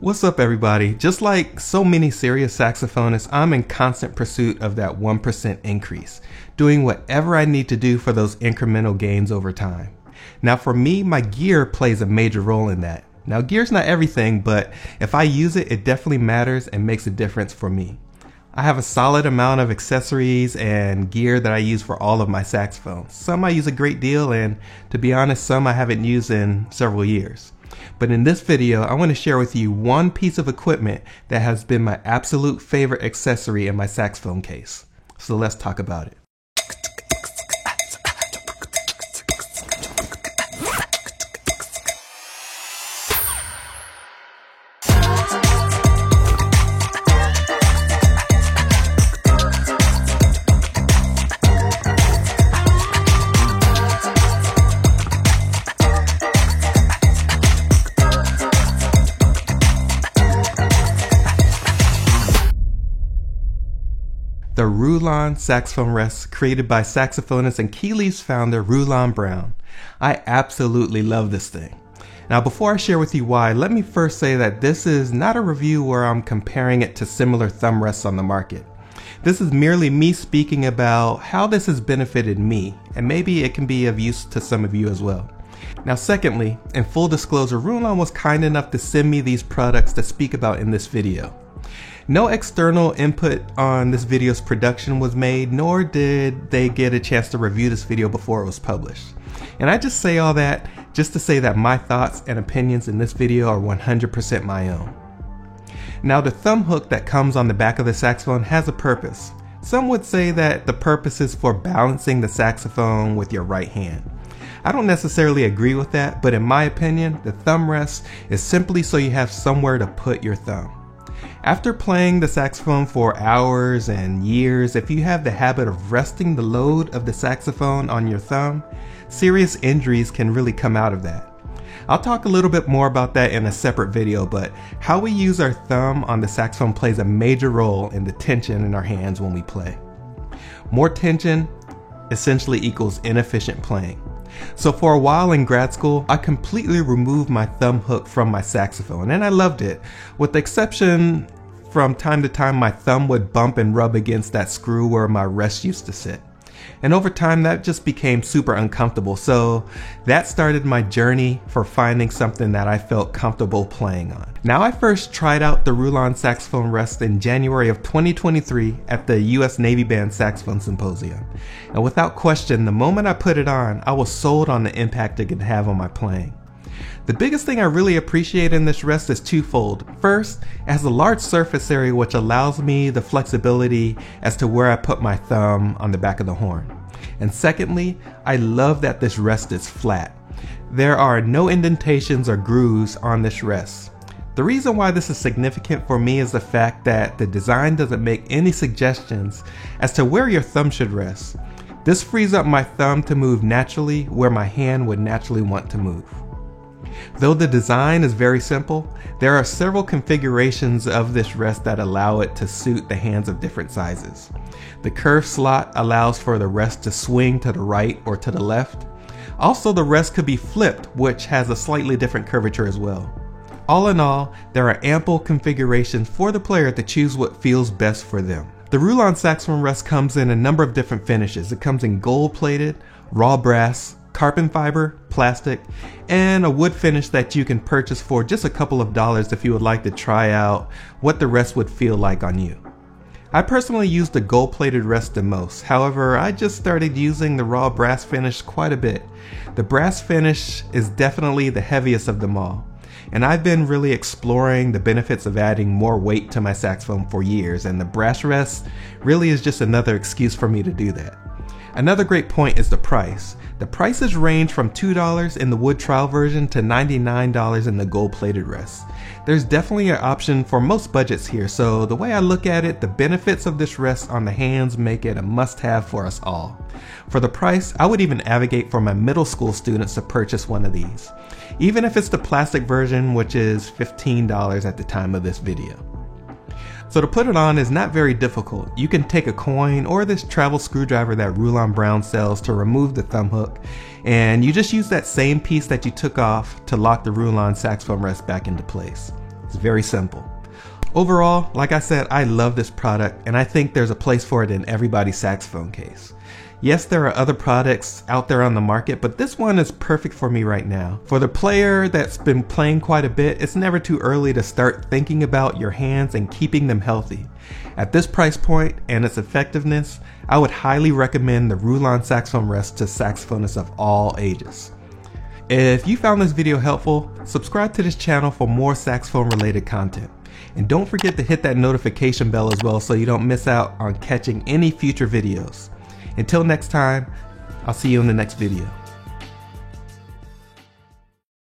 What's up, everybody? Just like so many serious saxophonists, I'm in constant pursuit of that 1% increase, doing whatever I need to do for those incremental gains over time. Now for me, my gear plays a major role in that. Now gear's not everything, but if I use it, it definitely matters and makes a difference for me. I have a solid amount of accessories and gear that I use for all of my saxophones. Some I use a great deal, and to be honest, some I haven't used in several years. But in this video, I want to share with you one piece of equipment that has been my absolute favorite accessory in my saxophone case. So let's talk about it. The Rulon saxophone rest, created by saxophonist and Keeley's founder Rulon Brown. I absolutely love this thing. Now before I share with you why, let me first say that this is not a review where I'm comparing it to similar thumb rests on the market. This is merely me speaking about how this has benefited me, and maybe it can be of use to some of you as well. Now secondly, in full disclosure, Rulon was kind enough to send me these products to speak about in this video. No external input on this video's production was made, nor did they get a chance to review this video before it was published. And I just say all that just to say that my thoughts and opinions in this video are 100% my own. Now the thumb hook that comes on the back of the saxophone has a purpose. Some would say that the purpose is for balancing the saxophone with your right hand. I don't necessarily agree with that, but in my opinion, the thumb rest is simply so you have somewhere to put your thumb. After playing the saxophone for hours and years, if you have the habit of resting the load of the saxophone on your thumb, serious injuries can really come out of that. I'll talk a little bit more about that in a separate video, but how we use our thumb on the saxophone plays a major role in the tension in our hands when we play. More tension essentially equals inefficient playing. So for a while in grad school, I completely removed my thumb hook from my saxophone, and I loved it, with the exception from time to time my thumb would bump and rub against that screw where my rest used to sit. And over time that just became super uncomfortable, so that started my journey for finding something that I felt comfortable playing on. Now I first tried out the Rulon saxophone rest in January of 2023 at the US Navy Band Saxophone Symposium. And without question, the moment I put it on, I was sold on the impact it could have on my playing. The biggest thing I really appreciate in this rest is twofold. First, it has a large surface area which allows me the flexibility as to where I put my thumb on the back of the horn. And secondly, I love that this rest is flat. There are no indentations or grooves on this rest. The reason why this is significant for me is the fact that the design doesn't make any suggestions as to where your thumb should rest. This frees up my thumb to move naturally where my hand would naturally want to move. Though the design is very simple, there are several configurations of this rest that allow it to suit the hands of different sizes. The curved slot allows for the rest to swing to the right or to the left. Also, the rest could be flipped, which has a slightly different curvature as well. All in all, there are ample configurations for the player to choose what feels best for them. The Rulon saxophone rest comes in a number of different finishes. It comes in gold-plated, raw brass, carbon fiber, plastic, and a wood finish that you can purchase for just a couple of dollars if you would like to try out what the rest would feel like on you. I personally use the gold-plated rest the most. However, I just started using the raw brass finish quite a bit. The brass finish is definitely the heaviest of them all, and I've been really exploring the benefits of adding more weight to my saxophone for years, and the brass rest really is just another excuse for me to do that. Another great point is the price. The prices range from $2 in the wood trial version to $99 in the gold-plated rest. There's definitely an option for most budgets here, so the way I look at it, the benefits of this rest on the hands make it a must-have for us all. For the price, I would even advocate for my middle school students to purchase one of these, even if it's the plastic version, which is $15 at the time of this video. So to put it on is not very difficult. You can take a coin or this travel screwdriver that Rulon Brown sells to remove the thumb hook, and you just use that same piece that you took off to lock the Rulon saxophone rest back into place. It's very simple. Overall, like I said, I love this product and I think there's a place for it in everybody's saxophone case. Yes, there are other products out there on the market, but this one is perfect for me right now. For the player that's been playing quite a bit, it's never too early to start thinking about your hands and keeping them healthy. At this price point and its effectiveness, I would highly recommend the Rulon Saxophone Rest to saxophonists of all ages. If you found this video helpful, subscribe to this channel for more saxophone related content. And don't forget to hit that notification bell as well so you don't miss out on catching any future videos. Until next time, I'll see you in the next video.